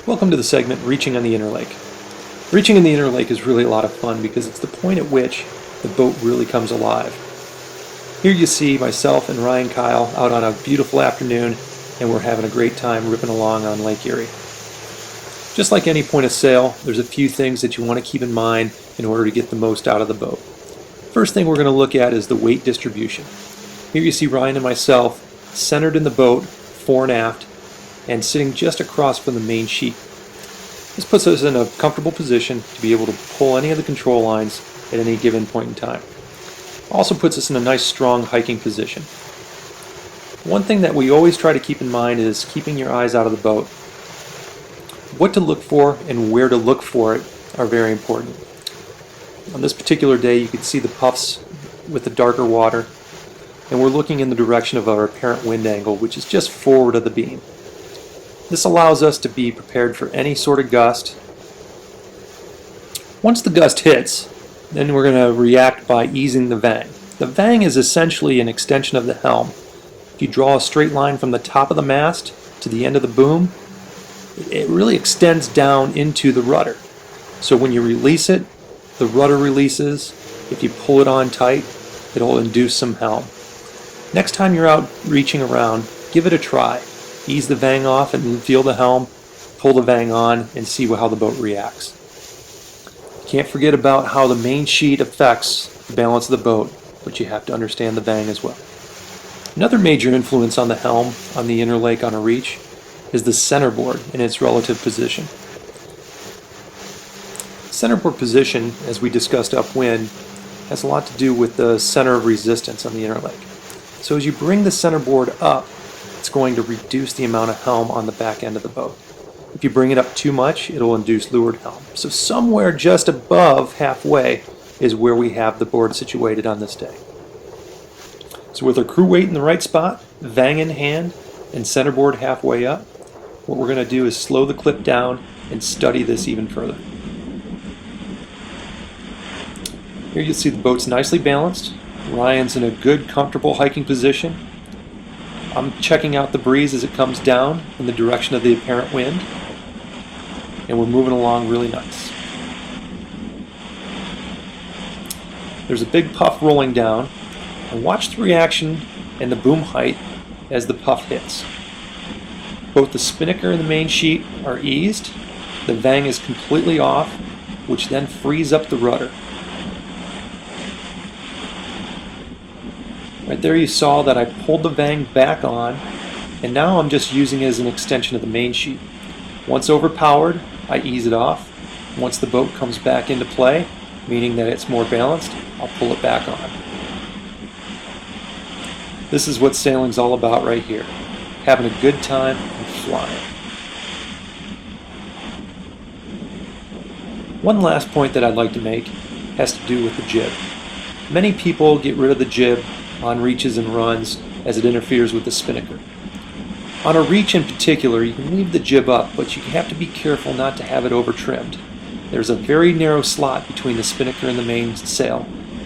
Welcome to the segment Reaching on the Interlake. Reaching in the Interlake is really a lot of fun because it's the point at which the boat really comes alive. Here you see myself and Ryan Kyle out on a beautiful afternoon, and we're having a great time ripping along on Lake Erie. Just like any point of sail, there's a few things that you want to keep in mind in order to get the most out of the boat. First thing we're going to look at is the weight distribution. Here you see Ryan and myself centered in the boat, fore and aft, and sitting just across from the main sheet. This puts us in a comfortable position to be able to pull any of the control lines at any given point in time. Also puts us in a nice strong hiking position. One thing that we always try to keep in mind is keeping your eyes out of the boat. What to look for and where to look for it are very important. On this particular day you could see the puffs with the darker water, and we're looking in the direction of our apparent wind angle, which is just forward of the beam. This allows us to be prepared for any sort of gust. Once the gust hits, then we're going to react by easing the vang. The vang is essentially an extension of the helm. If you draw a straight line from the top of the mast to the end of the boom, it really extends down into the rudder. So when you release it, the rudder releases. If you pull it on tight, it'll induce some helm. Next time you're out reaching around, give it a try. Ease the vang off and feel the helm, pull the vang on, and see how the boat reacts. Can't forget about how the main sheet affects the balance of the boat, but you have to understand the vang as well. Another major influence on the helm on the Interlake on a reach is the centerboard in its relative position. Centerboard position, as we discussed upwind, has a lot to do with the center of resistance on the Interlake. So as you bring the centerboard up, it's going to reduce the amount of helm on the back end of the boat. If you bring it up too much, it'll induce leeward helm. So somewhere just above halfway is where we have the board situated on this day. So with our crew weight in the right spot, vang in hand, and centerboard halfway up, what we're going to do is slow the clip down and study this even further. Here you see the boat's nicely balanced. Ryan's in a good, comfortable hiking position. I'm checking out the breeze as it comes down in the direction of the apparent wind, and we're moving along really nice. There's a big puff rolling down, and watch the reaction and the boom height as the puff hits. Both the spinnaker and the main sheet are eased, the vang is completely off, which then frees up the rudder. Right there you saw that I pulled the vang back on, and now I'm just using it as an extension of the main sheet. Once overpowered, I ease it off. Once the boat comes back into play, meaning that it's more balanced, I'll pull it back on. This is what sailing's all about right here. Having a good time and flying. One last point that I'd like to make has to do with the jib. Many people get rid of the jib on reaches and runs as it interferes with the spinnaker. On a reach in particular, you can leave the jib up, but you have to be careful not to have it over trimmed. There's a very narrow slot between the spinnaker and the main sail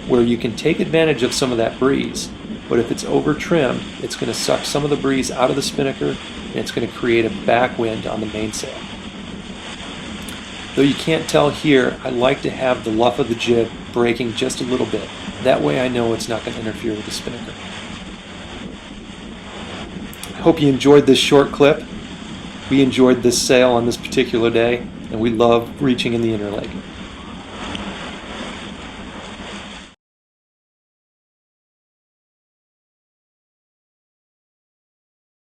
where you can take advantage of some of that breeze, but if it's over trimmed, it's going to suck some of the breeze out of the spinnaker and it's going to create a backwind on the mainsail. Though you can't tell here, I like to have the luff of the jib breaking just a little bit. That way I know it's not going to interfere with the spinnaker. I hope you enjoyed this short clip. We enjoyed this sail on this particular day, and we love reaching in the Interlake.